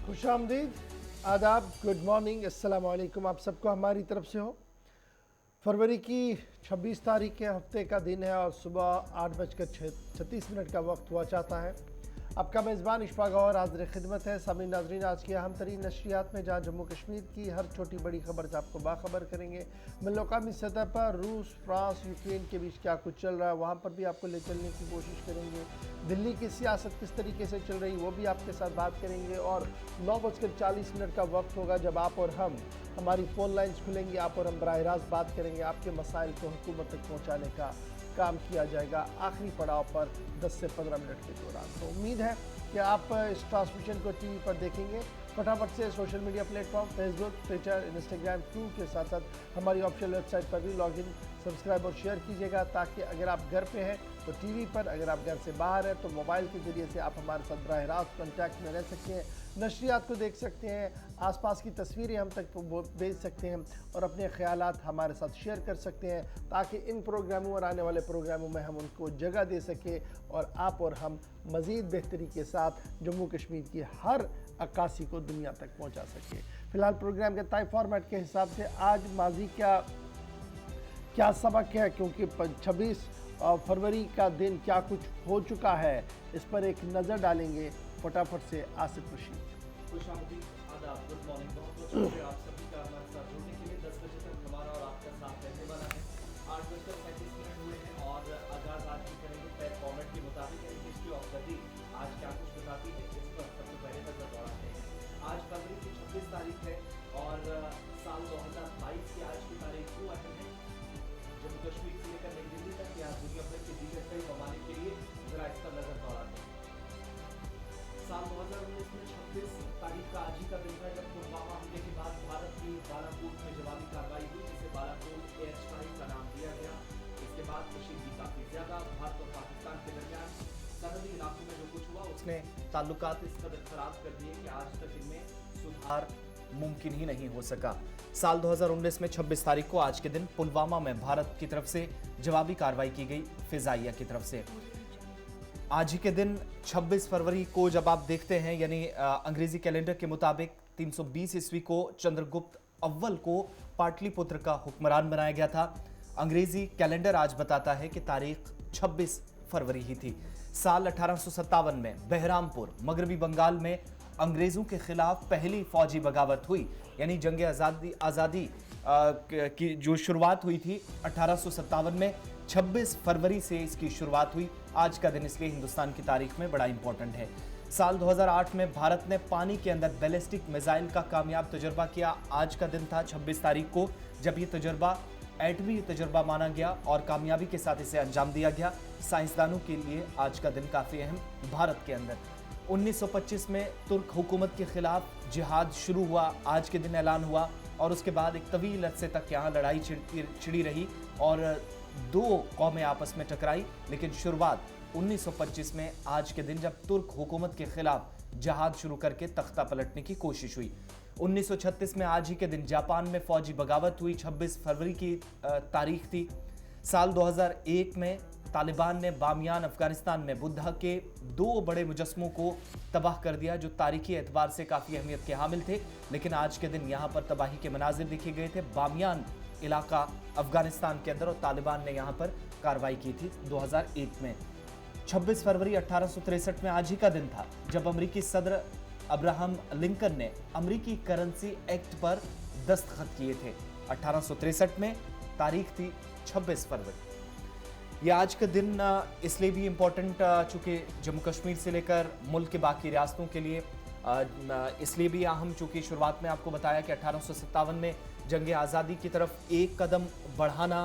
खुशामदीद, आदाब, good morning, अस्सलाम वालेकुम। आप सबको हमारी तरफ से हो। फरवरी की 26 तारीख के हफ्ते का दिन है और सुबह 8:36 का वक्त हुआ चाहता है। आपका मेज़बान इशफाक गौहर हाज़िर खिदमत है। सामीन नाज़रीन, आज की अहम तरीन नशरियात में जहाँ जम्मू कश्मीर की हर छोटी बड़ी खबर से आपको बाखबर करेंगे। मुल्कामी सतह पर रूस, फ्रांस, यूक्रेन के बीच क्या कुछ चल रहा है, वहाँ पर भी आपको ले चलने की कोशिश करेंगे। दिल्ली की सियासत किस तरीके से चल रही, वो भी आपके साथ बात करेंगे। और 9:40 का वक्त होगा जब आप और हम हमारी फ़ोन लाइन्स खुलेंगी। आप और हम बराह रास्त बात करेंगे। आपके मसाइल को हुकूमत तक पहुँचाने का काम किया जाएगा आखिरी पड़ाव पर 10 से 15 मिनट के दौरान। तो उम्मीद है कि आप इस ट्रांसमिशन को टीवी पर देखेंगे। फटाफट से social media platform Facebook, Twitter, Instagram, true के साथ साथ हमारी ऑफिशियल वेबसाइट पर भी लॉगिन, सब्सक्राइब और शेयर कीजिएगा, ताकि अगर आप घर पे हैं तो टीवी पर, अगर आप घर से बाहर हैं तो मोबाइल के ज़रिए से आप हमारे साथ बराह रास्त कॉन्टैक्ट में रह सकते हैं, नशरियात को देख सकते हैं, आसपास की तस्वीरें हम तक भेज सकते हैं और अपने ख़यालात हमारे साथ शेयर कर सकते हैं, ताकि इन प्रोग्रामों और आने वाले प्रोग्रामों में हम उनको जगह दे सकें और आप और हम मज़ीद बेहतरी के साथ जम्मू कश्मीर की हर अक्कासी को दुनिया तक पहुँचा सकें। फ़िलहाल प्रोग्राम के तय फॉर्मेट के हिसाब से आज माजी क्या सबक है, क्योंकि 26 फरवरी का दिन क्या कुछ हो चुका है, इस पर एक नज़र डालेंगे। फटाफट से आसिफ रशीद। खुशामदीद, आदाब, गुड मॉर्निंग। बहुत बहुत शुक्रिया आप सभी का हमारे साथ जुड़ने के लिए। 10 बजे तक हमारा और आपका साथ रहने वाला है। 8:37 हुए हैं और आगाज़ आज भी करेंगे तय फॉर्मेट के मुताबिक। हिस्ट्री ऑफ द डे आज क्या कुछ बताती है, इस पर सबसे पहले नजर दौड़ाते हैं। आज फरवरी की 26 तारीख है और साल 2022 की आज की तारीख क्यों अहम है जम्मू कश्मीर से लेकर नई दिल्ली तक, या दुनिया भर के दीगर कई ममालिक के लिए, जरा इस पर नजर दौड़ाते हैं। साल 2019 में 26 तारीख का आज ही का दिन था जब पुलवामा हमले के बाद भारत की बालाकोट में जवाबी कार्रवाई हुई, जिसे बालाकोट एयर स्ट्राइक का नाम दिया गया। इसके बाद कशीदगी काफी ज्यादा भारत और पाकिस्तान के दरमियान सरहदी इलाकों में जो कुछ हुआ उसने ताल्लुकात इस कदर खराब कर दिए कि आज तक इनमें सुधार मुमकिन ही नहीं हो सका। साल 2019 में 26 तारीख को आज के दिन पुलवामा में भारत की तरफ से जवाबी कार्रवाई की गई, फिजाइया की तरफ से। आज ही के दिन 26 फरवरी को जब आप देखते हैं, यानी अंग्रेजी कैलेंडर के मुताबिक 320 ईस्वी को चंद्रगुप्त अव्वल को पाटलिपुत्र का हुक्मरान बनाया गया था। अंग्रेजी कैलेंडर आज बताता है कि तारीख 26 फरवरी ही थी। साल 1857 में बहरामपुर, मगरबी बंगाल में अंग्रेजों के खिलाफ पहली फौजी बगावत हुई, यानी जंग आज़ादी की जो शुरुआत हुई थी 1857 में, 26 फरवरी से इसकी शुरुआत हुई। आज का दिन इसलिए हिंदुस्तान की तारीख में बड़ा इंपॉर्टेंट है। साल 2008 में भारत ने पानी के अंदर बैलिस्टिक मिसाइल का कामयाब तजुर्बा किया। आज का दिन था 26 तारीख को जब ये तजुर्बा एटमी तजुर्बा माना गया और कामयाबी के साथ इसे अंजाम दिया गया। साइंसदानों के लिए आज का दिन काफ़ी अहम। भारत के अंदर 1925 में तुर्क हुकूमत के खिलाफ जिहाद शुरू हुआ, आज के दिन ऐलान हुआ और उसके बाद एक तवील अरसे तक यहाँ लड़ाई छिड़ी रही और दो कौमें आपस में टकराई। लेकिन शुरुआत 1925 में आज के दिन जब तुर्क हुकूमत के खिलाफ जहाद शुरू करके तख्ता पलटने की कोशिश हुई। 1936 में आज ही के दिन जापान में फौजी बगावत हुई, 26 फरवरी की तारीख थी। साल 2001 में तालिबान ने बामियान अफगानिस्तान में बुद्धा के 2 बड़े मुजस्मों को तबाह कर दिया, जो तारीखी एतबार से काफ़ी अहमियत के हामिल थे। लेकिन आज के दिन यहाँ पर तबाही के मनाजिर दिखे गए थे। बामियान इलाका अफगानिस्तान के अंदर और तालिबान ने यहाँ पर कार्रवाई की थी 2001 में। 26 फरवरी 1863 में आज ही का दिन था जब अमेरिकी सदर अब्राहम लिंकन ने अमेरिकी करेंसी एक्ट पर दस्तखत किए थे। 1863 में तारीख थी 26 फरवरी। ये आज का दिन इसलिए भी इम्पोर्टेंट चूँकि जम्मू कश्मीर से लेकर मुल्क के बाकी रियासतों के लिए इसलिए भी अहम, चूँकि शुरुआत में आपको बताया कि 1857 में जंग आज़ादी की तरफ एक कदम बढ़ाना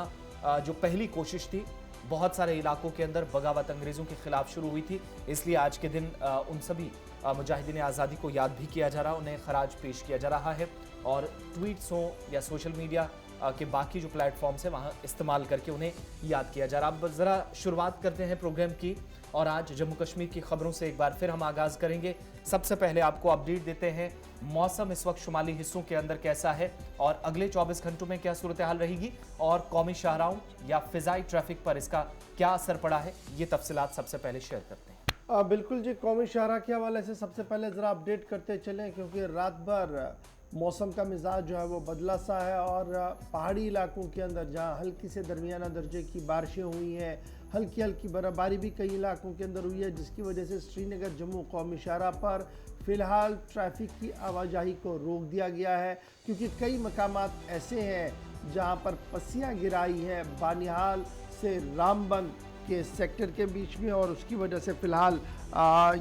जो पहली कोशिश थी, बहुत सारे इलाकों के अंदर बगावत अंग्रेज़ों के खिलाफ शुरू हुई थी। इसलिए आज के दिन उन सभी मुजाहिदीन आज़ादी को याद भी किया जा रहा है, उन्हें खराज पेश किया जा रहा है और ट्वीट्स हों या सोशल मीडिया के बाकी जो प्लेटफॉर्म्स हैं वहाँ इस्तेमाल करके उन्हें याद किया जा रहा है। अब ज़रा शुरुआत करते हैं प्रोग्राम की और आज जम्मू कश्मीर की खबरों से एक बार फिर हम आगाज़ करेंगे। सबसे पहले आपको अपडेट देते हैं मौसम इस वक्त शुमाली हिस्सों के अंदर कैसा है और अगले 24 घंटों में क्या सूरत हाल रहेगी और कौमी शाहराहों या फिजाई ट्रैफिक पर इसका क्या असर पड़ा है, ये तफसीलात सबसे पहले शेयर करते हैं। बिल्कुल जी, कौमी शाहरा के हवाले से सबसे पहले ज़रा अपडेट करते चलें, क्योंकि रात भर मौसम का मिजाज जो है वो बदला सा है और पहाड़ी इलाकों के अंदर जहां हल्की से दरमियाना दर्जे की बारिशें हुई हैं, हल्की हल्की बर्फ़बारी भी कई इलाकों के अंदर हुई है, जिसकी वजह से श्रीनगर जम्मू कौमी शाहरा पर फ़िलहाल ट्रैफिक की आवाजाही को रोक दिया गया है, क्योंकि कई मकामात ऐसे हैं जहां पर पस्सियाँ गिराई है बानिहाल से रामबन के सेक्टर के बीच में, और उसकी वजह से फ़िलहाल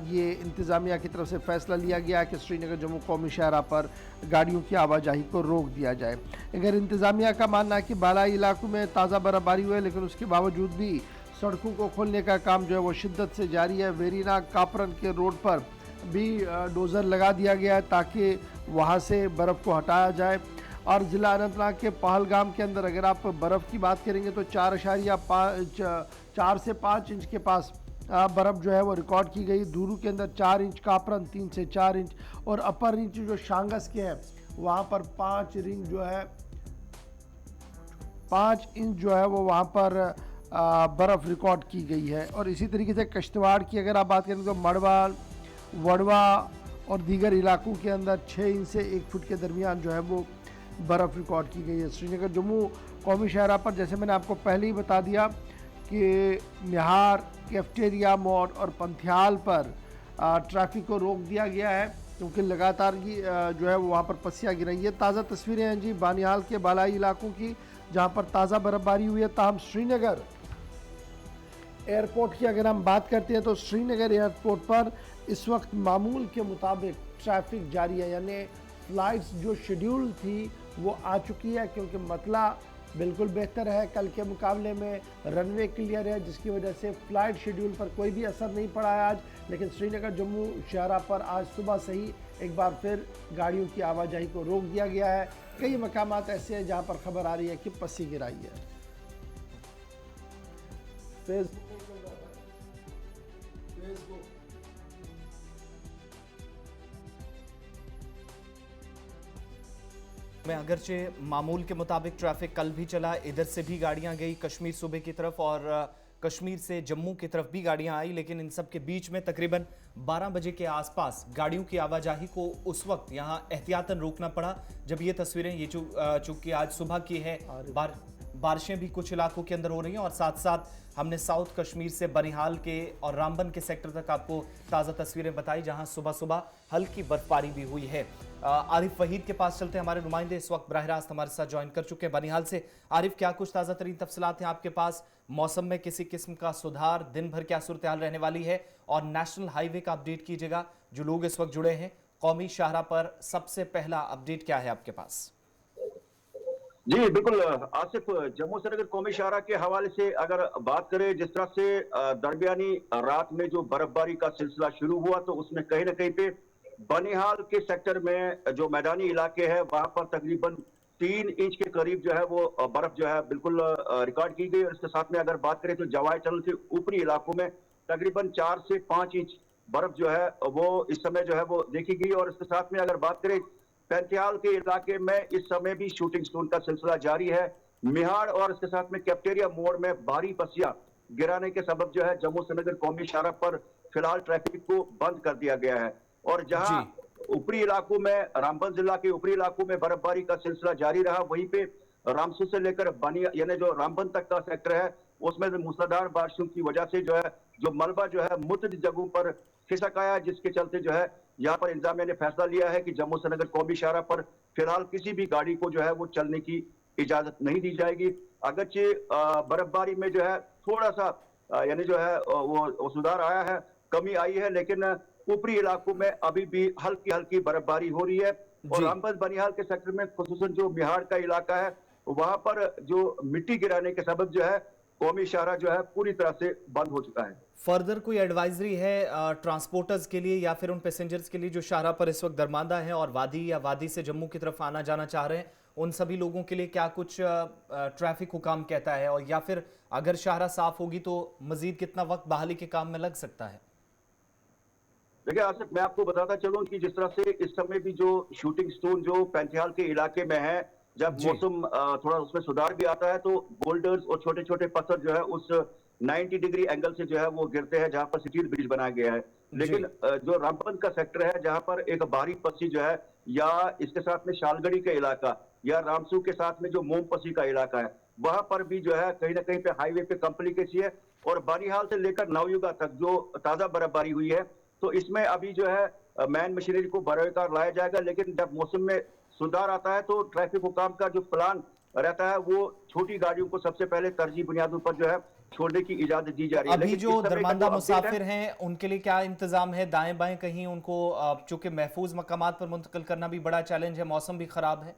ये इंतज़ामिया की तरफ से फ़ैसला लिया गया है कि श्रीनगर जम्मू कौमी शाहरा पर गाड़ियों की आवाजाही को रोक दिया जाए। अगर इंतज़ामिया का मानना है कि बालाई इलाकों में ताज़ा बर्फ़बारी हुई है, लेकिन उसके बावजूद भी सड़कों को खोलने का काम जो है वो शिद्दत से जारी है। वेरीना कापरन के रोड पर भी डोज़र लगा दिया गया है ताकि वहाँ से बर्फ़ को हटाया जाए। और ज़िला अनंतनाग के पहलगाम के अंदर अगर आप बर्फ़ की बात करेंगे तो 4 से 5 इंच के पास बर्फ़ जो है वो रिकॉर्ड की गई। दूरू के अंदर 4 इंच, कापरन 3 से 4 इंच, और अपर रेंज जो शांगस के हैं वहाँ पर 5 इंच जो है वो वहाँ पर बर्फ़ रिकॉर्ड की गई है। और इसी तरीके से कश्तवाड़ की अगर आप बात करें तो मड़वा, वड़वा और दीगर इलाकों के अंदर 6 इंच से 1 फुट के दरमियान जो है वो बर्फ़ रिकॉर्ड की गई है। श्रीनगर जम्मू कौमी शाहरा पर जैसे मैंने आपको पहले ही बता दिया कि निहार, कैफ्टेरिया मोड़ और पंथियाल पर ट्रैफिक को रोक दिया गया है, क्योंकि लगातार जो है वो वहाँ पर पस्सियाँ गिर रही है। ताज़ा तस्वीरें हैं जी बानिहाल के बालाई इलाकों की, जहाँ पर ताज़ा बर्फ़बारी हुई है। ताहम श्रीनगर एयरपोर्ट की अगर हम बात करते हैं तो श्रीनगर एयरपोर्ट पर इस वक्त मामूल के मुताबिक ट्रैफिक जारी है, यानी फ़्लाइट्स जो शेड्यूल थी वो आ चुकी है, क्योंकि मतला बिल्कुल बेहतर है, कल के मुकाबले में रनवे क्लियर है, जिसकी वजह से फ़्लाइट शेड्यूल पर कोई भी असर नहीं पड़ा है आज। लेकिन श्रीनगर जम्मू शाहरा पर आज सुबह से ही एक बार फिर गाड़ियों की आवाजाही को रोक दिया गया है। कई मकामात ऐसे हैं जहां पर खबर आ रही है कि पस्सी गिराई है। फेसबुक में अगरचे मामूल के मुताबिक ट्रैफिक कल भी चला, इधर से भी गाड़ियां गई कश्मीर सूबे की तरफ और कश्मीर से जम्मू की तरफ भी गाड़ियां आई, लेकिन इन सब के बीच में तकरीबन 12 बजे के आसपास गाड़ियों की आवाजाही को उस वक्त यहां एहतियातन रोकना पड़ा, जब ये तस्वीरें ये चूंकि आज सुबह की है, बारिशें भी कुछ इलाकों के अंदर हो रही हैं और साथ साथ हमने साउथ कश्मीर से बनिहाल के और रामबन के सेक्टर तक आपको ताज़ा तस्वीरें बताई, जहां सुबह सुबह हल्की बर्फबारी भी हुई है। आरिफ वहीद के पास चलते हैं, हमारे नुमाइंदे इस वक्त बराह रास्त हमारे साथ ज्वाइन कर चुके हैं बनिहाल से। आरिफ, क्या कुछ ताज़ा तरीन तफसीलात हैं आपके पास? मौसम में किसी किस्म का सुधार, दिन भर क्या सूरत हाल रहने वाली है? और नेशनल हाईवे का अपडेट कीजिएगा, जो लोग इस वक्त जुड़े हैं। कौमी शाहरा पर सबसे पहला अपडेट क्या है आपके पास? जी बिल्कुल आसिफ, जम्मू श्रीनगर कौमी शाहरा के हवाले से अगर बात करें, जिस तरह से दरमियानी रात में जो बर्फबारी का सिलसिला शुरू हुआ, तो उसमें कहीं ना कहीं पे बनिहाल के सेक्टर में जो मैदानी इलाके हैं वहां पर तकरीबन 3 इंच के करीब जो है वो बर्फ जो है बिल्कुल रिकॉर्ड की गई। और इसके साथ में अगर बात करें तो जवाई टनल के ऊपरी इलाकों में तकरीबन 4 से 5 इंच बर्फ जो है वो इस समय जो है वो देखी गई। और इसके साथ में अगर बात करें पैंतियाल के इलाके में इस समय भी शूटिंग स्टोन का सिलसिला जारी है। मिहाड़ और इसके साथ में कैप्टेरिया मोड़ में भारी पस्सियां गिराने के सबब जो है जम्मू श्रीनगर कौमी शाहरा पर फिलहाल ट्रैफिक को बंद कर दिया गया है। और जहां ऊपरी इलाकों में, रामबन जिला के ऊपरी इलाकों में बर्फबारी का सिलसिला जारी रहा, वहीं पे रामसू से लेकर बनिया यानी जो रामबन तक का सेक्टर है उसमें मूसलाधार बारिशों की वजह से जो है जो मलबा जो है मुतअद्दिद जगहों पर खिसक आया, जिसके चलते जो है यहाँ पर इंतजामिया ने फैसला लिया है कि जम्मू श्रीनगर कौमी शाहरा पर फिलहाल किसी भी गाड़ी को जो है वो चलने की इजाजत नहीं दी जाएगी। अगरचे बर्फबारी में जो है थोड़ा सा यानी जो है वो सुधार आया है, कमी आई है, लेकिन ऊपरी इलाकों में अभी भी हल्की हल्की बर्फबारी हो रही है। और रामबन बनिहाल के सेक्टर में खुसूसन जो बिहार का इलाका है वहां पर जो मिट्टी गिराने के सबब जो है कौमी शाहरा जो है पूरी तरह से बंद हो चुका है। फर्दर कोई एडवाइजरी है ट्रांसपोर्टर्स के लिए या फिर उन पैसेंजर्स के लिए जो शाहरा पर इस वक्त दरमांदा हैं और वादी या वादी से जम्मू की तरफ आना जाना चाह रहे हैं, उन सभी लोगों के लिए क्या कुछ ट्रैफिक हुकाम कहता है? और या फिर अगर शाहरा साफ होगी तो मजीद कितना वक्त बहाली के काम में लग सकता है? देखिए आसिफ, मैं आपको बताता चलूं कि जिस तरह से इस समय भी जो शूटिंग स्टोन जो पैंतियाल के इलाके में है, जब मौसम थोड़ा उसमें सुधार भी आता है तो बोल्डर्स और छोटे छोटे पत्थर जो है उस 90 डिग्री एंगल से जो है वो गिरते हैं, जहां पर स्टील ब्रिज बनाया गया है। लेकिन जो रामबन का सेक्टर है, जहां पर एक बारी पस्सी जो है, या इसके साथ में शालगढ़ी का इलाका, या रामसू के साथ में जो मोमपसी का इलाका है, वहां पर भी जो है कहीं ना कहीं पे हाईवे पे कॉम्प्लिकेसी है। और बानीहाल से लेकर नवयुगा तक जो ताजा बर्फबारी हुई है, तो इसमें अभी जो है मैन मशीनरी को बरकरार लाया जाएगा। लेकिन जब मौसम में सुधार आता है तो ट्रैफिक हुकाम का जो प्लान रहता है, वो छोटी गाड़ियों को सबसे पहले तरजीह बुनियादों पर जो है छोड़ने की इजाजत दी जा रही है। अभी लेकिन जो इस समय का दरमांदा जो अपडेट है, मुसाफिर हैं उनके लिए क्या इंतजाम है? दाएं बाएं कहीं उनको चूंकि महफूज मकामात पर मुंतकिल करना भी बड़ा चैलेंज है, मौसम भी खराब है।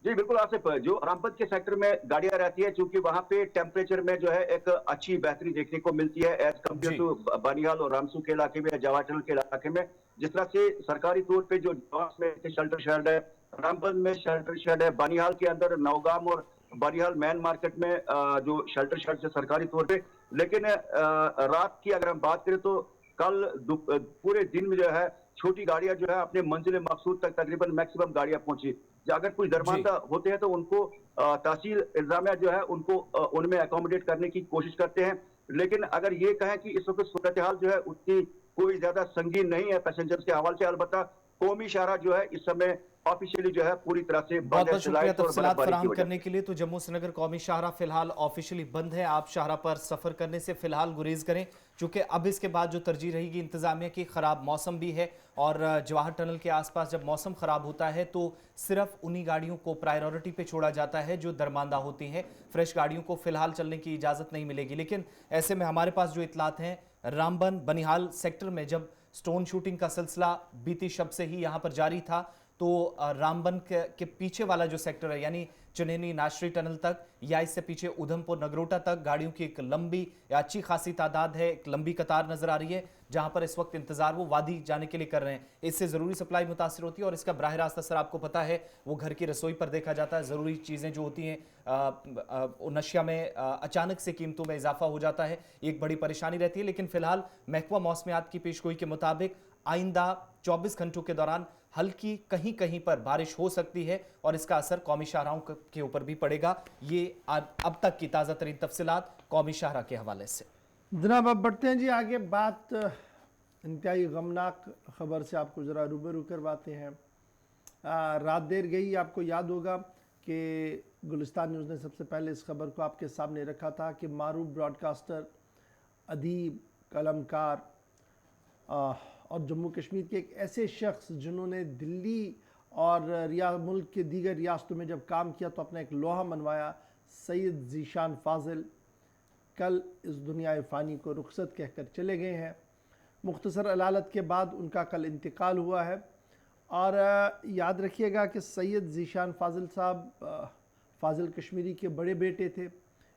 जी बिल्कुल आसिफ, जो रामबन के सेक्टर में गाड़ियां रहती है, क्योंकि वहां पे टेम्परेचर में जो है एक अच्छी बेहतरी देखने को मिलती है एज कम्पेयर जी टू बानिहाल और रामसू के इलाके में, जवाहर टनल के इलाके में। जिस तरह से सरकारी तौर पे जो जवास में शेल्टर शेड है, रामबन में शेल्टर शेड है, बानिहाल के अंदर नौगाम और बानिहाल मैन मार्केट में जो शेल्टर शेड है सरकारी तौर पे। लेकिन रात की अगर हम बात करें तो कल पूरे दिन में जो है छोटी गाड़ियां जो है अपने मंजिल मकसूद तक तकरीबन मैक्सिमम गाड़ियां पहुंची। अगर कुछ जी दरमानदा होते हैं तो उनको तहसील इंतजामिया जो है उनको उनमें अकोमोडेट करने की कोशिश करते हैं। लेकिन अगर ये कहें कि इस वक्त सूरत हाल जो है उतनी कोई ज्यादा संगीन नहीं है पैसेंजर्स के हवाले से, अलबत्ता कौमी शाहरा जो है इस समय ऑफिशियली जो है पूरी तरह से बहुत बंद है बहुत शुक्रिया स्लाइड्स और तफसीलात बर्फबारी की फराहम वजह करने से। के लिए। तो जम्मू श्रीनगर कौमी शाहरा फिलहाल ऑफिशियली बंद है, आप शाहरा पर सफर करने से फिलहाल गुरेज करें, चूंकि अब इसके बाद जो तरजीह रहेगी इंतजामिया की, खराब मौसम भी है और जवाहर टनल के आसपास जब मौसम खराब होता है तो सिर्फ उन्हीं गाड़ियों को प्रायोरिटी पे छोड़ा जाता है जो दरमांदा होती हैं, फ्रेश गाड़ियों को फिलहाल चलने की इजाजत नहीं मिलेगी। लेकिन ऐसे में हमारे पास जो इतलात हैं, रामबन बनिहाल सेक्टर में जब स्टोन शूटिंग का सिलसिला बीती शब से ही यहाँ पर जारी था, तो रामबन के पीछे वाला जो सेक्टर है यानी चुनेनी नाशरी टनल तक या इससे पीछे उधमपुर नगरोटा तक गाड़ियों की एक लंबी या अच्छी खासी तादाद है, एक लंबी कतार नजर आ रही है, जहां पर इस वक्त इंतजार वो वादी जाने के लिए कर रहे हैं। इससे ज़रूरी सप्लाई मुतासर होती है और इसका बराह रास्त असर आपको पता है वो घर की रसोई पर देखा जाता है। ज़रूरी चीज़ें जो होती हैं नशिया में अचानक से कीमतों में इजाफा हो जाता है, एक बड़ी परेशानी रहती है। लेकिन फिलहाल महकमा मौसमियात की पेशगोई के मुताबिक आइंदा 24 घंटों के दौरान हल्की कहीं कहीं पर बारिश हो सकती है और इसका असर कौमी शाहराओं के ऊपर भी पड़ेगा। ये अब तक की ताज़ा तरीन तफसीलात कौमी शाहरा के हवाले से। जनाब अब बढ़ते हैं जी आगे। बात इंतहाई गमनाक खबर से आपको ज़रा रूबरू करवाते हैं। रात देर गई, आपको याद होगा कि गुलिस्तान न्यूज़ ने सबसे पहले इस खबर को आपके सामने रखा था कि मारूफ ब्रॉडकास्टर, अदीब, कलमकार और जम्मू कश्मीर के एक ऐसे शख्स जिन्होंने दिल्ली और मुल्क के दीगर रियासतों में जब काम किया तो अपना एक लोहा मनवाया, सैयद ज़ीशान फाजिल कल इस दुनिया फ़ानी को रुखसत कहकर चले गए हैं। मुख्तसर अलालत के बाद उनका कल इंतकाल हुआ है। और याद रखिएगा कि सैयद ज़ीशान फाजिल साहब फाजिल कश्मीरी के बड़े बेटे थे।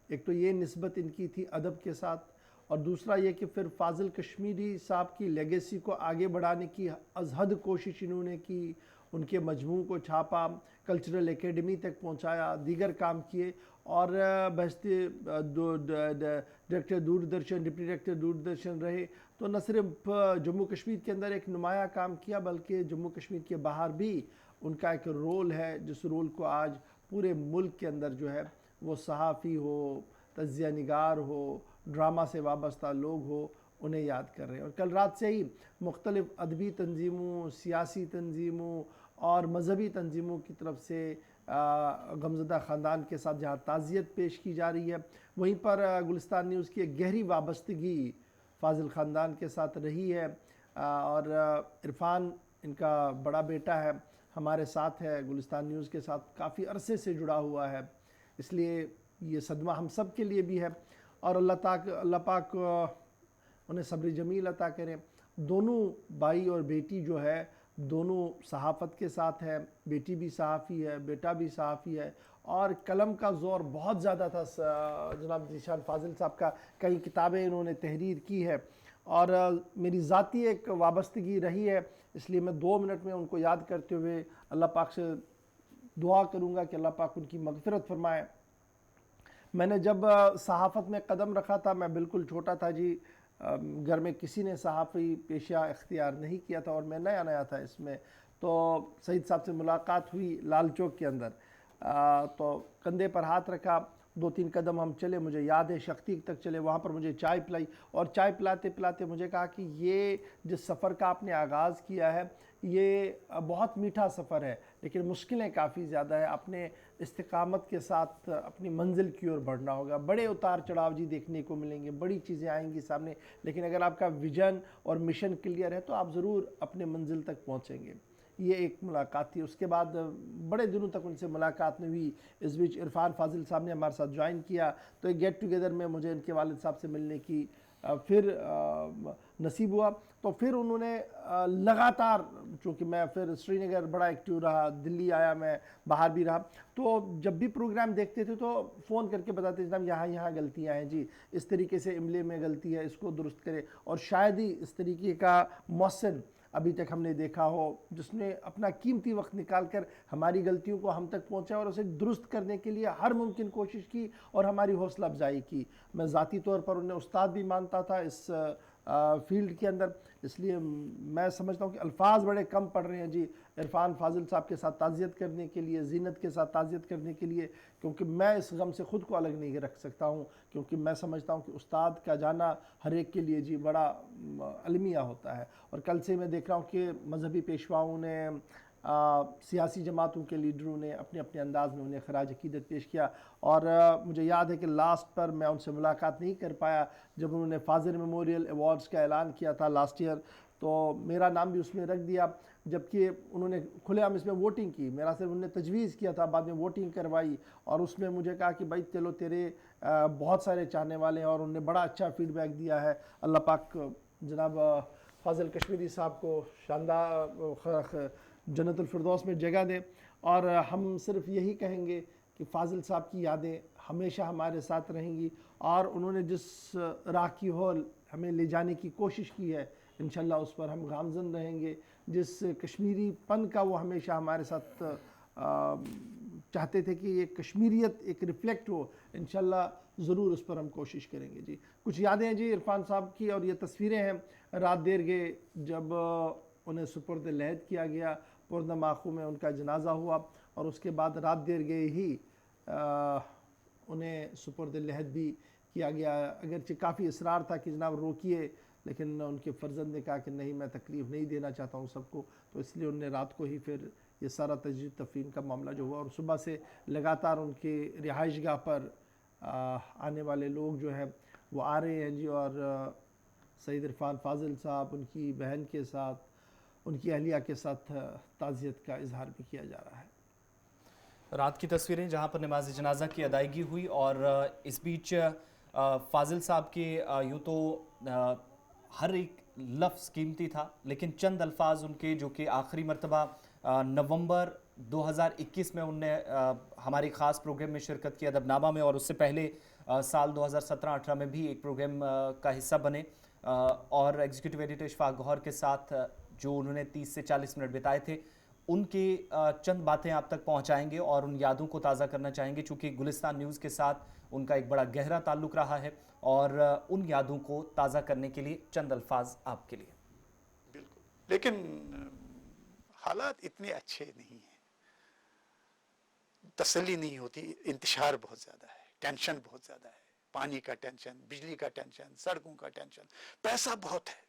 एक तो ये निस्बत इनकी थी अदब के साथ, और दूसरा ये कि फिर फाजिल कश्मीरी साहब की लेगेसी को आगे बढ़ाने की अज़हद कोशिश इन्होंने की, उनके मजमू को छापा, कल्चरल एकेडमी तक पहुंचाया, दीगर काम किए और बहसते director Doordarshan, deputy director Doordarshan रहे। तो न सिर्फ जम्मू कश्मीर के अंदर एक नुमाया काम किया बल्कि जम्मू कश्मीर के बाहर भी उनका एक रोल है, जिस रोल को आज पूरे मुल्क के अंदर जो है वो सहाफ़ी हो, तज्ज़िया निगार हो, ड्रामा से वाबस्ता लोग हो, उन्हें याद कर रहे हैं। और कल रात से ही मुख्तलिफ़ अदबी तंजीमों, सियासी तंजीमों और मजहबी तंजीमों की तरफ से गमज़दा ख़ानदान के साथ जहाँ ताज़ियत पेश की जा रही है, वहीं पर गुलिस्तान न्यूज़ की एक गहरी वाबस्तगी फाजिल ख़ानदान के साथ रही है। और इरफान इनका बड़ा बेटा है, हमारे साथ है, गुलिस्तान न्यूज़ के साथ काफ़ी अरसे से जुड़ा हुआ है, इसलिए ये सदमा हम सब के लिए भी है। और अल्लाह पाक उन्हें सब्र जमील अता करें। दोनों भाई और बेटी जो है दोनों सहाफ़त के साथ है, बेटी भी सहाफ़ी है, बेटा भी सहाफ़ी है और कलम का ज़ोर बहुत ज़्यादा था जनाब ज़ीशान फाजिल साहब का। कई किताबें इन्होंने तहरीर की है और मेरी ज़ाती एक वाबस्तगी रही है, इसलिए मैं 2 मिनट में उनको याद करते हुए अल्लाह पाक से दुआ करूँगा कि अल्लाह पाक उनकी मग़फ़िरत फरमाए। मैंने जब सहाफ़त में कदम रखा था, मैं बिल्कुल छोटा था जी, घर में किसी ने सहाफ़ी पेशा इख्तियार नहीं किया था और मैं नया नया था इसमें। तो सईद साहब से मुलाकात हुई लाल चौक के अंदर, तो कंधे पर हाथ रखा 2-3 कदम हम चले, मुझे याद है शक्ति तक चले, वहाँ पर मुझे चाय पिलाई और चाय पिलाते पिलाते मुझे कहा कि ये जिस सफ़र का आपने आगाज़ किया है ये बहुत मीठा सफ़र है, लेकिन मुश्किलें काफ़ी ज़्यादा है। अपने इस्तिकामत के साथ अपनी मंजिल की ओर बढ़ना होगा। बड़े उतार चढ़ाव जी देखने को मिलेंगे, बड़ी चीज़ें आएंगी सामने, लेकिन अगर आपका विजन और मिशन क्लियर है तो आप ज़रूर अपने मंजिल तक पहुँचेंगे। ये एक मुलाकात थी। उसके बाद बड़े दिनों तक उनसे मुलाकात नहीं हुई। इस बीच इरफान फाजिल साहब ने हमारे साथ ज्वाइन किया, तो एक गेट टुगेदर में मुझे इनके वालिद साहब से मिलने की फिर नसीब हुआ। तो फिर उन्होंने लगातार, चूँकि मैं फिर श्रीनगर बड़ा एक्टिव रहा, दिल्ली आया, मैं बाहर भी रहा, तो जब भी प्रोग्राम देखते थे तो फ़ोन करके बताते जनाब यहाँ गलतियाँ हैं जी, इस तरीके से इमले में गलती है, इसको दुरुस्त करें। और शायद ही इस तरीके का मौसन अभी तक हमने देखा हो जिसने अपना कीमती वक्त निकाल कर हमारी गलतियों को हम तक पहुंचा और उसे दुरुस्त करने के लिए हर मुमकिन कोशिश की और हमारी हौसला अफजाई की। मैं ज़ाती तौर पर उन्हें उस्ताद भी मानता था इस फील्ड के अंदर, इसलिए मैं समझता हूँ कि अल्फाज बड़े कम पड़ रहे हैं जी इरफान फाजिल साहब के साथ ताज़ियत करने के लिए, ज़ीनत के साथ ताज़ियत करने के लिए, क्योंकि मैं इस गम से ख़ुद को अलग नहीं रख सकता हूँ, क्योंकि मैं समझता हूँ कि उस्ताद का जाना हर एक के लिए जी बड़ा अलमिया होता है। और कल से मैं देख रहा हूँ कि मजहबी पेशवाओं ने, सियासी जमातों के लीडरों ने अपने अपने अंदाज में उन्हें खराज अकीदत पेश किया। और मुझे याद है कि लास्ट पर मैं उनसे मुलाकात नहीं कर पाया जब उन्होंने फाजिल मेमोरियल अवार्ड्स का ऐलान किया था लास्ट ईयर, तो मेरा नाम भी उसमें रख दिया, जबकि उन्होंने खुलेआम इसमें वोटिंग की। मेरा सिर्फ उन्होंने तजवीज़ किया था, बाद में वोटिंग करवाई और उसमें मुझे कहा कि भाई चलो तेरे बहुत सारे चाहने वाले हैं, और उन्होंने बड़ा अच्छा फीडबैक दिया है। अल्लाह पाक जनाब फाजिल कश्मीरी साहब को शानदार जन्नतुल फिरदौस में जगह दें। और हम सिर्फ यही कहेंगे कि फाजिल साहब की यादें हमेशा हमारे साथ रहेंगी, और उन्होंने जिस राह की होल हमें ले जाने की कोशिश की है इंशाल्लाह उस पर हम गामज़न रहेंगे। जिस कश्मीरी पन का वो हमेशा हमारे साथ चाहते थे कि ये कश्मीरियत एक रिफ्लेक्ट हो, इंशाल्लाह ज़रूर उस पर हम कोशिश करेंगे जी। कुछ यादें हैं जी इरफान साहब की, और ये तस्वीरें हैं रात देर गए जब उन्हें सुपुर्द लहद किया गया, पुरदम आँखों में उनका जनाजा हुआ, और उसके बाद रात देर गए ही उन्हें सुपुर्द लहद भी किया गया। अगरचे काफ़ी इसरार था कि जनाब रोकिए, लेकिन उनके फ़र्जंद ने कहा कि नहीं, मैं तकलीफ़ नहीं देना चाहता हूँ सबको, तो इसलिए उन्होंने रात को ही फिर ये सारा तजदीद तफरीन का मामला जो हुआ, और सुबह से लगातार उनके रिहाइशगाह पर आने वाले लोग जो हैं वो आ रहे हैं जी। और सईद इरफान फाजिल साहब उनकी बहन के साथ, उनकी अहलिया के साथ ताज़ियत का इजहार भी किया जा रहा है। रात की तस्वीरें जहां पर नमाज जनाजा की अदायगी हुई, और इस बीच फाजिल साहब के यूँ तो हर एक लफ्ज़ कीमती था, लेकिन चंद अल्फाज उनके जो कि आखिरी मरतबा नवंबर 2021 में उनने हमारे ख़ास प्रोग्राम में शिरकत की अदबनामा में, और उससे पहले साल 2017-18 में भी एक प्रोग्राम का हिस्सा बने, और एग्जीक्यूटिव एडिटर इशफाक गौहर के साथ जो उन्होंने 30 से 40 मिनट बिताए थे, उनके चंद बातें आप तक पहुंचाएंगे और उन यादों को ताज़ा करना चाहेंगे, चूँकि गुलिस्तान न्यूज़ के साथ उनका एक बड़ा गहरा ताल्लुक़ रहा है, और उन यादों को ताज़ा करने के लिए चंद अल्फाज आपके लिए। बिल्कुल, लेकिन हालात इतने अच्छे नहीं हैं, तसल्ली नहीं होती, इंतशार बहुत ज़्यादा है, टेंशन बहुत ज़्यादा है, पानी का टेंशन, बिजली का टेंशन, सड़कों का टेंशन, पैसा बहुत है,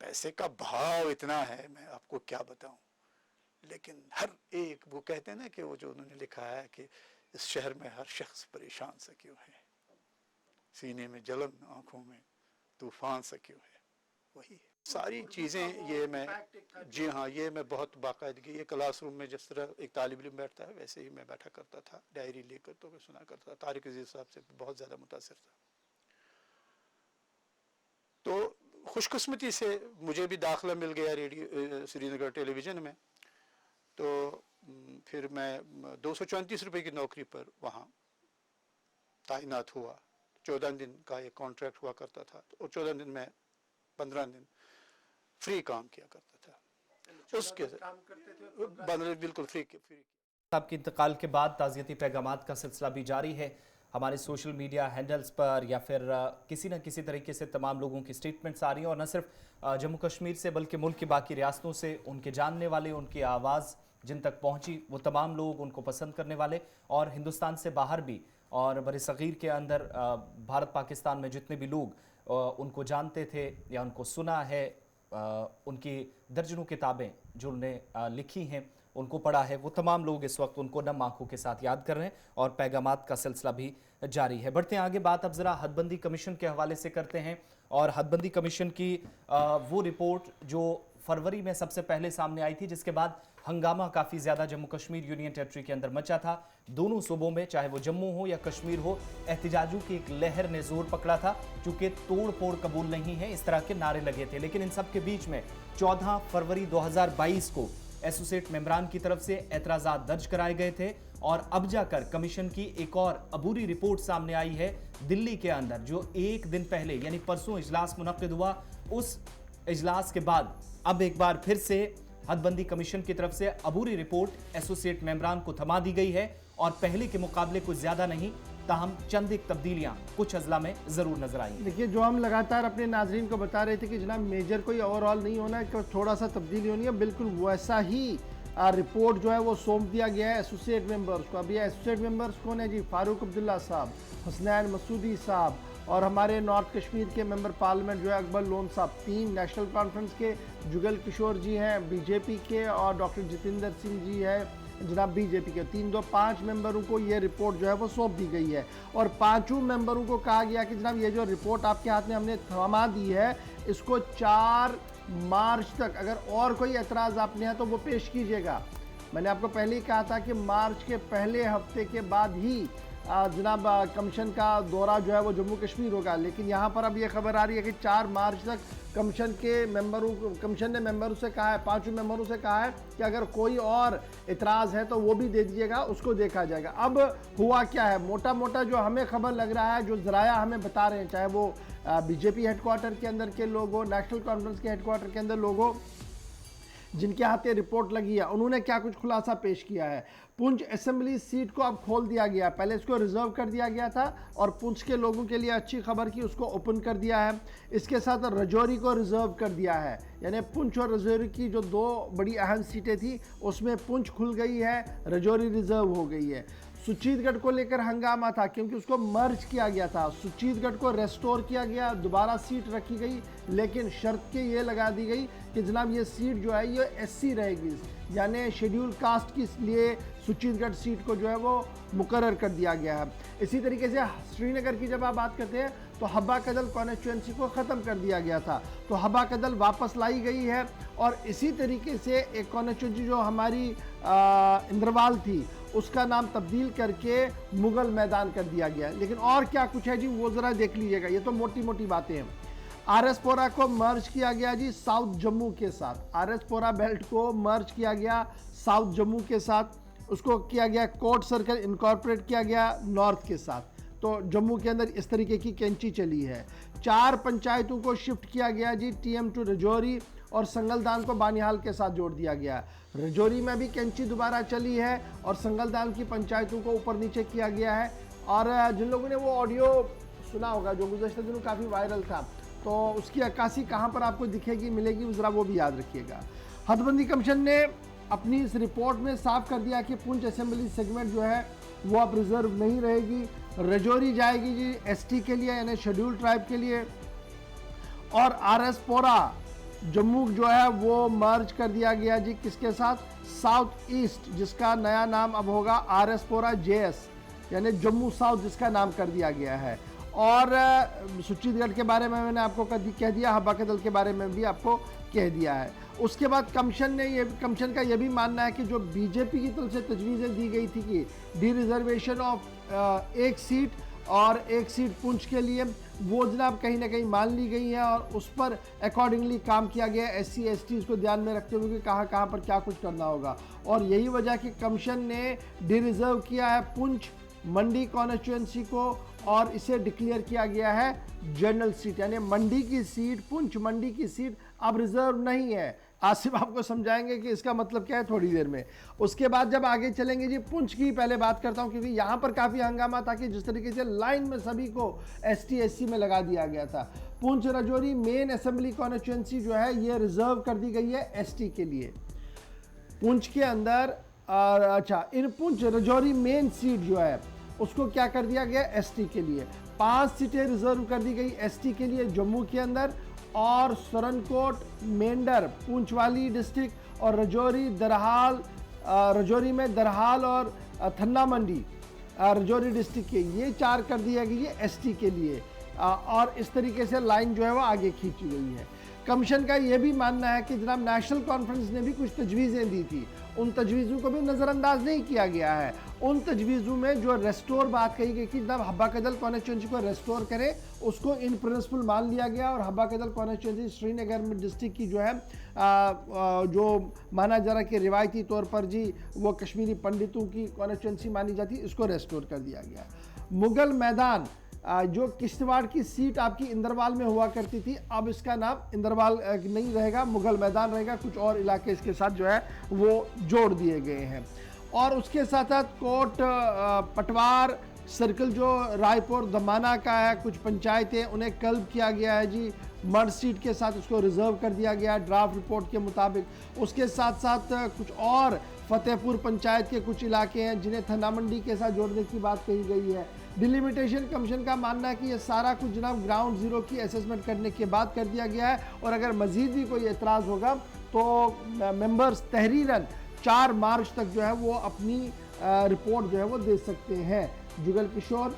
पैसे का भाव इतना है, मैं आपको क्या बताऊं। लेकिन हर एक, वो कहते हैं ना कि वो जो उन्होंने लिखा है कि इस शहर में हर शख्स परेशान सा क्यों है, सीने में जलन, आंखों में तूफान सा क्यों है, वही है। सारी चीज़ें ये मैं, जी हाँ, ये मैं बहुत बाकायदगी, ये क्लासरूम में जिस तरह एक तालिब इल्म बैठता है वैसे ही मैं बैठा करता था, डायरी लेकर, तो मैं सुना करता था। तारिक अजीज साहब से बहुत ज़्यादा मुतासिर था। तो खुशकिस्मती से मुझे भी दाखिला मिल गया रेडियो श्रीनगर टेलीविज़न में, तो फिर मैं 234 रुपये की नौकरी पर वहाँ तैनात हुआ। 14 दिन का एक कॉन्ट्रैक्ट हुआ करता था, और 14 दिन में 15 दिन फ्री काम किया करता था। उसके बिल्कुल फ्री। साहब के इंतकाल के बाद ताज़ियती पैगामात का सिलसिला भी जारी है। हमारे सोशल मीडिया हैंडल्स पर या फिर किसी न किसी तरीके से तमाम लोगों की स्टेटमेंट्स आ रही हैं, और न सिर्फ जम्मू कश्मीर से बल्कि मुल्क की बाकी रियासतों से उनके जानने वाले, उनकी आवाज़ जिन तक पहुंची वो तमाम लोग उनको पसंद करने वाले और हिंदुस्तान से बाहर भी और बरसगीर के अंदर भारत पाकिस्तान में जितने भी लोग उनको जानते थे या उनको सुना है, उनकी दर्जनों किताबें जो उन्होंने लिखी हैं उनको पढ़ा है, वो तमाम लोग इस वक्त उनको नम आंखों के साथ याद कर रहे हैं और पैगामात का सिलसिला भी जारी है। बढ़ते हैं आगे, बात अब जरा हदबंदी कमीशन के हवाले से करते हैं और हदबंदी कमीशन की वो रिपोर्ट जो फरवरी में सबसे पहले सामने आई थी, जिसके बाद हंगामा काफ़ी ज़्यादा जम्मू कश्मीर यूनियन टेरिटरी के अंदर मचा था। दोनों सूबों में, चाहे वो जम्मू हो या कश्मीर हो, एहतिजाजों की एक लहर ने जोर पकड़ा था। चूंकि तोड़ फोड़ कबूल नहीं है, इस तरह के नारे लगे थे। लेकिन इन सब के बीच में 14 फरवरी 2022 को एसोसिएट मेंबरान की तरफ से एतराज़ात दर्ज कराए गए थे और अब जाकर कमीशन की एक और अबूरी रिपोर्ट सामने आई है दिल्ली के अंदर, जो एक दिन पहले यानी परसों इजलास मुनक्किद हुआ। उस इजलास के बाद अब एक बार फिर से हदबंदी कमीशन की तरफ से अबूरी रिपोर्ट एसोसिएट मेंबरान को थमा दी गई है और पहले के मुकाबले कुछ ज्यादा नहीं, ताहम चंद एक तब्दीलियां कुछ अजला में जरूर नजर आई। देखिए, जो हम लगातार अपने नाजरीन को बता रहे थे कि जनाब मेजर कोई ओवरऑल नहीं होना है, थोड़ा सा तब्दीली होनी है, बिल्कुल वैसा ही रिपोर्ट जो है वो सौंप दिया गया है एसोसिएट मेंबर्स को। अभी एसोसिएट मेंबर्स कौन है जी? फारूक अब्दुल्ला साहब, हसनैन मसूदी साहब और हमारे नॉर्थ कश्मीर के मेंबर पार्लियामेंट जो है अकबर लोन साहब, 3 नेशनल कॉन्फ्रेंस के जुगल किशोर जी हैं बीजेपी के और डॉक्टर जितेंद्र सिंह जी हैं जनाब बीजेपी के। 5 मेंबरों को ये रिपोर्ट जो है वो सौंप दी गई है और 5 मेंबरों को कहा गया कि जनाब ये जो रिपोर्ट आपके हाथ में हमने थमा दी है, इसको 4 मार्च तक अगर और कोई एतराज़ आपने है तो वो पेश कीजिएगा। मैंने आपको पहले ही कहा था कि मार्च के पहले हफ्ते के बाद ही जनाब कमीशन का दौरा जो है वो जम्मू कश्मीर होगा। लेकिन यहाँ पर अब ये खबर आ रही है कि 4 मार्च तक कमीशन ने मेंबरों से कहा है, 5 मेंबरों से कहा है कि अगर कोई और इतराज़ है तो वो भी दे दीजिएगा, उसको देखा जाएगा। अब हुआ क्या है, मोटा मोटा जो हमें खबर लग रहा है, जो ज़राया हमें बता रहे हैं, चाहे वो बीजेपी हेडक्वार्टर के अंदर के लोग हो, नेशनल कॉन्फ्रेंस के हेडक्वार्टर के अंदर लोग हो, जिनके हाथ रिपोर्ट लगी है, उन्होंने क्या कुछ खुलासा पेश किया है। पुंछ असेंबली सीट को अब खोल दिया गया, पहले इसको रिजर्व कर दिया गया था और पुंछ के लोगों के लिए अच्छी खबर की उसको ओपन कर दिया है। इसके साथ रजौरी को रिजर्व कर दिया है, यानी पुंछ और रजौरी की जो 2 बड़ी अहम सीटें थी उसमें पुंछ खुल गई है, रजौरी रिजर्व हो गई है। सुचीतगढ़ को लेकर हंगामा था क्योंकि उसको मर्ज किया गया था, सुचीतगढ़ को रेस्टोर किया गया, दोबारा सीट रखी गई, लेकिन शर्त के ये लगा दी गई कि जनाब ये सीट जो है ये एससी रहेगी, यानी शेड्यूल कास्ट के लिए सुचीतगढ़ सीट को जो है वो मुकर्रर कर दिया गया है। इसी तरीके से श्रीनगर की जब आप बात करते हैं तो हब्बा कदल कॉन्स्टिट्यूंसी को ख़त्म कर दिया गया था, तो हब्बा कदल वापस लाई गई है और इसी तरीके से एक कॉन्स्टिट्यूंसी जो हमारी इंद्रवाल थी उसका नाम तब्दील करके मुगल मैदान कर दिया गया। लेकिन और क्या कुछ है जी वो ज़रा देख लीजिएगा, ये तो मोटी मोटी बातें हैं। आरएसपोरा को मर्ज किया गया जी साउथ जम्मू के साथ, आरएसपोरा बेल्ट को मर्ज किया गया साउथ जम्मू के साथ, उसको किया गया कोर्ट सर्कल इनकॉर्पोरेट किया गया नॉर्थ के साथ। तो जम्मू के अंदर इस तरीके की कैंची चली है। 4 पंचायतों को शिफ्ट किया गया जी टीएम टू रजौरी और संगलदान को बानिहाल के साथ जोड़ दिया गया। रजौरी में भी कैंची दोबारा चली है और संगलदान की पंचायतों को ऊपर नीचे किया गया है। और जिन लोगों ने वो ऑडियो सुना होगा जो गुज़श्ता दिनों काफ़ी वायरल था, तो उसकी अक्कासी कहाँ पर आपको दिखेगी मिलेगी ज़रा वो भी याद रखिएगा। हदबंदी कमीशन ने अपनी इस रिपोर्ट में साफ कर दिया कि पुंछ असेंबली सेगमेंट जो है वो अब रिजर्व नहीं रहेगी, रजौरी जाएगी जी एसटी के लिए यानी शेड्यूल ट्राइब के लिए, और आरएसपोरा जम्मू जो है वो मर्ज कर दिया गया जी किसके साथ, साउथ ईस्ट, जिसका नया नाम अब होगा आरएसपोरा जेएस यानी जम्मू साउथ जिसका नाम कर दिया गया है। और सुचीतगढ़ के बारे में मैंने आपको कह दिया, हब्बा कदल के बारे में भी आपको कह दिया है। उसके बाद कमीशन का ये भी मानना है कि जो बीजेपी की तरफ से तजवीज़ें दी गई थी कि डी रिजर्वेशन ऑफ 1 सीट और 1 सीट पुंछ के लिए, वो जनाब कहीं ना कहीं मान ली गई है और उस पर अकॉर्डिंगली काम किया गया SC ST को ध्यान में रखते हुए कि कहाँ पर क्या कुछ करना होगा। और यही वजह कि कमीशन ने डी रिजर्व किया है पुंछ मंडी कॉन्स्टिट्यूंसी को और इसे डिक्लेयर किया गया है जनरल सीट, यानी मंडी की सीट, पुंछ मंडी की सीट अब रिजर्व नहीं है। आसिफ आपको समझाएंगे कि इसका मतलब क्या है थोड़ी देर में। उसके बाद जब आगे चलेंगे जी, पुंछ की पहले बात करता हूं क्योंकि यहाँ पर काफ़ी हंगामा था कि जिस तरीके से लाइन में सभी को ST SC में लगा दिया गया था। Poonch Rajouri main assembly constituency जो है ये रिजर्व कर दी गई है ST के लिए। पुंछ के अंदर अच्छा, इन पुंछ राजौरी मेन सीट जो है उसको क्या कर दिया गया, एसटी के लिए 5 सीटें रिजर्व कर दी गई एसटी के लिए जम्मू के अंदर, और सरनकोट, मेंढर, पुंछ वाली डिस्ट्रिक्ट और राजौरी, दरहाल, राजौरी में दरहाल और थन्ना मंडी राजौरी डिस्ट्रिक्ट के, ये 4 कर दिया गया है एसटी के लिए। और इस तरीके से लाइन जो है वो आगे खींची गई है। कमीशन का ये भी मानना है कि जनाब नेशनल कॉन्फ्रेंस ने भी कुछ तजवीज़ें दी थी, उन तजवीज़ों को भी नज़रअंदाज नहीं किया गया है। उन तजवीज़ों में जो रेस्टोर बात कही गई कि जनाब हब्बा कदल कॉन्स्टिट्यूंसी को रेस्टोर करें, उसको इन प्रिंसिपल मान लिया गया। और हब्बा कदल कॉन्स्टिट्यूंसी श्रीनगर में डिस्ट्रिक्ट की जो है जो माना जा रहा है कि रिवायती तौर पर जी वो कश्मीरी पंडितों की कॉन्स्टिट्यूंसी मानी जाती है, इसको रेस्टोर कर दिया गया। मुगल मैदान जो किश्तवाड़ की सीट आपकी इंदरवाल में हुआ करती थी, अब इसका नाम इंदरवाल नहीं रहेगा, मुगल मैदान रहेगा। कुछ और इलाके इसके साथ जो है वो जोड़ दिए गए हैं। और उसके साथ साथ कोट पटवार सर्कल जो रायपुर दमाना का है, कुछ पंचायतें उन्हें कल्ब किया गया है जी, मर्ज सीट के साथ उसको रिजर्व कर दिया गया ड्राफ्ट रिपोर्ट के मुताबिक। उसके साथ साथ कुछ और फतेहपुर पंचायत के कुछ इलाके हैं जिन्हें थन्ना मंडी के साथ जोड़ने की बात कही गई है। डिलिमिटेशन कमीशन का मानना है कि ये सारा कुछ जनाब ग्राउंड जीरो की असेसमेंट करने के बाद कर दिया गया है, और अगर मजीद भी कोई एतराज़ होगा तो मेंबर्स तहरीरन 4 मार्च तक जो है वो अपनी रिपोर्ट जो है वो दे सकते हैं। जुगल किशोर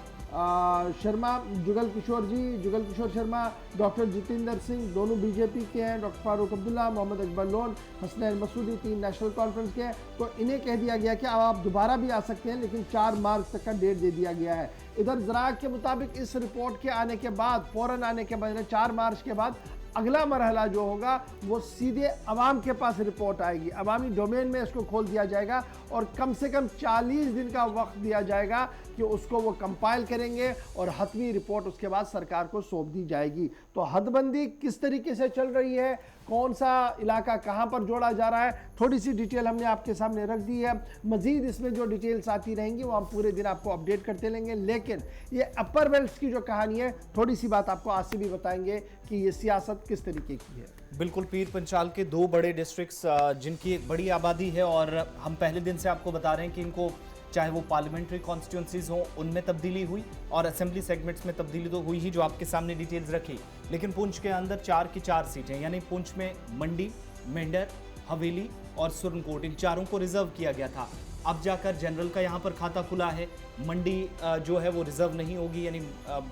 शर्मा, जुगल किशोर शर्मा, डॉक्टर जितेंद्र सिंह दोनों बीजेपी के हैं, doctor Farooq Abdullah, Mohammad Akbar Lone, Hasnain Masoodi 3 National Conference के हैं। तो इन्हें कह दिया गया कि अब आप दोबारा भी आ सकते हैं, लेकिन 4 मार्च तक का डेट दे दिया गया है। इधर ज़रा के मुताबिक इस रिपोर्ट के आने के बाद, फ़ौरन आने के बाद 4 मार्च के बाद अगला मरहला जो होगा वो सीधे अवाम के पास रिपोर्ट आएगी, अवामी डोमेन में इसको खोल दिया जाएगा, और कम से कम 40 दिन का वक्त दिया जाएगा कि उसको वो कंपाइल करेंगे, और हतमी रिपोर्ट उसके बाद सरकार को सौंप दी जाएगी। तो हदबंदी किस तरीके से चल रही है, कौन सा इलाका कहाँ पर जोड़ा जा रहा है, थोड़ी सी डिटेल हमने आपके सामने रख दी है। मज़ीद इसमें जो डिटेल्स आती रहेंगी वो हम पूरे दिन आपको अपडेट करते रहेंगे। लेकिन ये अपर बेल्ट की जो कहानी है, थोड़ी सी बात आपको आज से भी बताएंगे कि ये सियासत किस तरीके की है। बिल्कुल, पीर पंचाल के 2 बड़े डिस्ट्रिक्ट्स जिनकी एक बड़ी आबादी है, और हम पहले दिन से आपको बता रहे हैं कि इनको चाहे वो पार्लियामेंट्री कॉन्स्टिट्यूंसीज हों उनमें तब्दीली हुई, और असेंबली सेगमेंट्स में तब्दीली तो हुई ही, जो आपके सामने डिटेल्स रखी। लेकिन पुंछ के अंदर 4 की 4 सीटें, यानी पुंछ में मंडी, मेंढर, हवेली और सुरनकोट, इन 4 को रिजर्व किया गया था। अब जाकर जनरल का यहाँ पर खाता खुला है। मंडी जो है वो रिजर्व नहीं होगी, यानी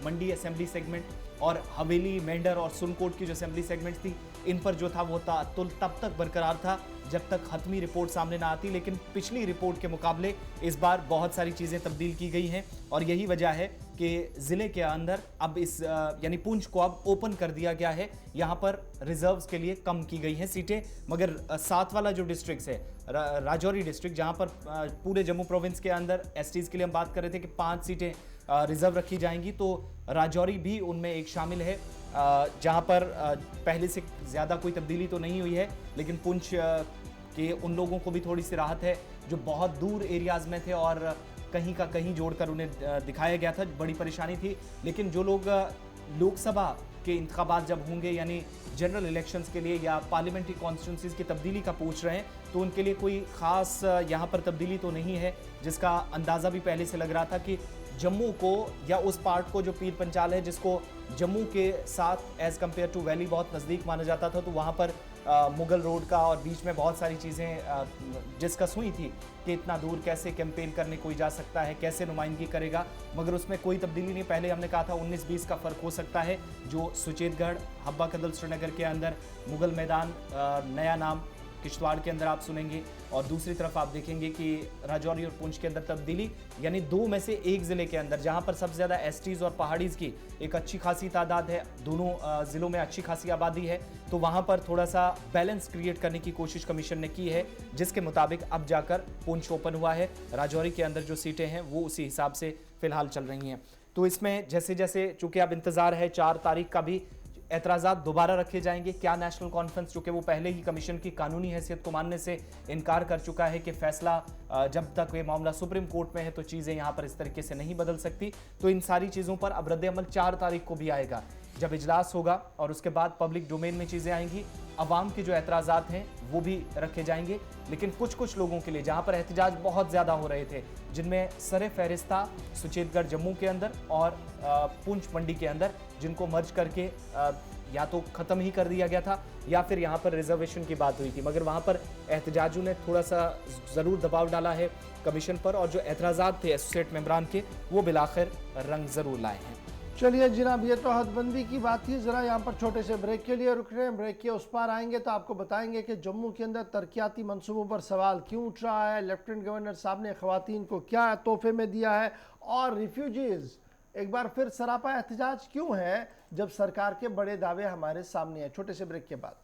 मंडी असेंबली सेगमेंट, और हवेली, मेंढर और सुरनकोट की जो असेंबली सेगमेंट थी, इन पर जो था वो तो तब तक बरकरार था जब तक हतमी रिपोर्ट सामने ना आती। लेकिन पिछली रिपोर्ट के मुकाबले इस बार बहुत सारी चीज़ें तब्दील की गई हैं, और यही वजह है कि ज़िले के अंदर अब इस यानी पुंछ को अब ओपन कर दिया गया है। यहाँ पर रिजर्व्स के लिए कम की गई हैं सीटें, मगर साथ वाला जो डिस्ट्रिक्ट है राजौरी डिस्ट्रिक्ट, जहाँ पर पूरे जम्मू प्रोविंस के अंदर एसटीज़ के लिए हम बात कर रहे थे कि 5 सीटें रिजर्व रखी जाएंगी, तो राजौरी भी उनमें एक शामिल है, जहाँ पर पहले से ज़्यादा कोई तब्दीली तो नहीं हुई है। लेकिन पुंछ के उन लोगों को भी थोड़ी सी राहत है जो बहुत दूर एरियाज़ में थे और कहीं का कहीं जोड़कर उन्हें दिखाया गया था, बड़ी परेशानी थी। लेकिन जो लोग लोकसभा के इंतखाबात जब होंगे, यानी जनरल इलेक्शंस के लिए या पार्लियामेंट्री कॉन्स्टिट्यूंसीज की तब्दीली का पूछ रहे हैं, तो उनके लिए कोई ख़ास यहाँ पर तब्दीली तो नहीं है, जिसका अंदाज़ा भी पहले से लग रहा था कि जम्मू को या उस पार्ट को जो पीर पंचाल है, जिसको जम्मू के साथ एज़ कम्पेयर टू वैली बहुत नज़दीक माना जाता था, तो वहाँ पर मुगल रोड का और बीच में बहुत सारी चीज़ें डिस्कस हुई थी कि इतना दूर कैसे कैंपेन करने कोई जा सकता है, कैसे नुमाइंदगी करेगा, मगर उसमें कोई तब्दीली नहीं। पहले हमने कहा था 19-20 का फ़र्क हो सकता है, जो सुचेतगढ़, हब्बा कदल श्रीनगर के अंदर, मुगल मैदान नया नाम किश्तवाड़ के अंदर आप सुनेंगे, और दूसरी तरफ आप देखेंगे कि राजौरी और पुंछ के अंदर तब्दीली, यानी 2 में से 1 ज़िले के अंदर जहां पर सबसे ज़्यादा एसटीज़ और पहाड़ीज़ की एक अच्छी खासी तादाद है, दोनों ज़िलों में अच्छी खासी आबादी है, तो वहां पर थोड़ा सा बैलेंस क्रिएट करने की कोशिश कमीशन ने की है, जिसके मुताबिक अब जाकर पुंछ ओपन हुआ है। राजौरी के अंदर जो सीटें हैं वो उसी हिसाब से फ़िलहाल चल रही हैं। तो इसमें जैसे जैसे चूँकि अब इंतज़ार है 4 तारीख का भी एतराज़ात दोबारा रखे जाएंगे। क्या नेशनल कॉन्फ्रेंस, चूँकि वो पहले ही कमीशन की कानूनी हैसियत को मानने से इनकार कर चुका है कि फैसला जब तक ये मामला सुप्रीम कोर्ट में है तो चीज़ें यहाँ पर इस तरीके से नहीं बदल सकती, तो इन सारी चीज़ों पर अब रद्द-ए-अमल 4 तारीख को भी आएगा। जब इजलास होगा और उसके बाद पब्लिक डोमेन में चीज़ें आएंगी, अवाम के जो एतराज़ात हैं वो भी रखे जाएंगे। लेकिन कुछ कुछ लोगों के लिए जहां पर एहतजाज बहुत ज़्यादा हो रहे थे, जिनमें सरे फहरिस्त था सुचेतगढ़ जम्मू के अंदर और पुंछ मंडी के अंदर, जिनको मर्ज करके या तो ख़त्म ही कर दिया गया था या फिर यहाँ पर रिजर्वेशन की बात हुई थी, मगर वहाँ पर एहतजाजों ने थोड़ा सा ज़रूर दबाव डाला है कमीशन पर, और जो एतराज़ात थे एसोसिएट मेंबरान के वो बिलाखिर रंग ज़रूर लाए हैं। चलिए जनाब, ये तो हदबंदी की बात थी। ज़रा यहाँ पर छोटे से ब्रेक के लिए रुक रहे हैं। ब्रेक के उस पार आएंगे तो आपको बताएंगे कि जम्मू के अंदर तरक्याती मंसूबों पर सवाल क्यों उठ रहा है, लेफ्टिनेंट गवर्नर साहब ने ख़वातीन को क्या तोहफे में दिया है, और रिफ्यूजीज़ एक बार फिर सरापा एहतजाज क्यों है जब सरकार के बड़े दावे हमारे सामने हैं। छोटे से ब्रेक के बाद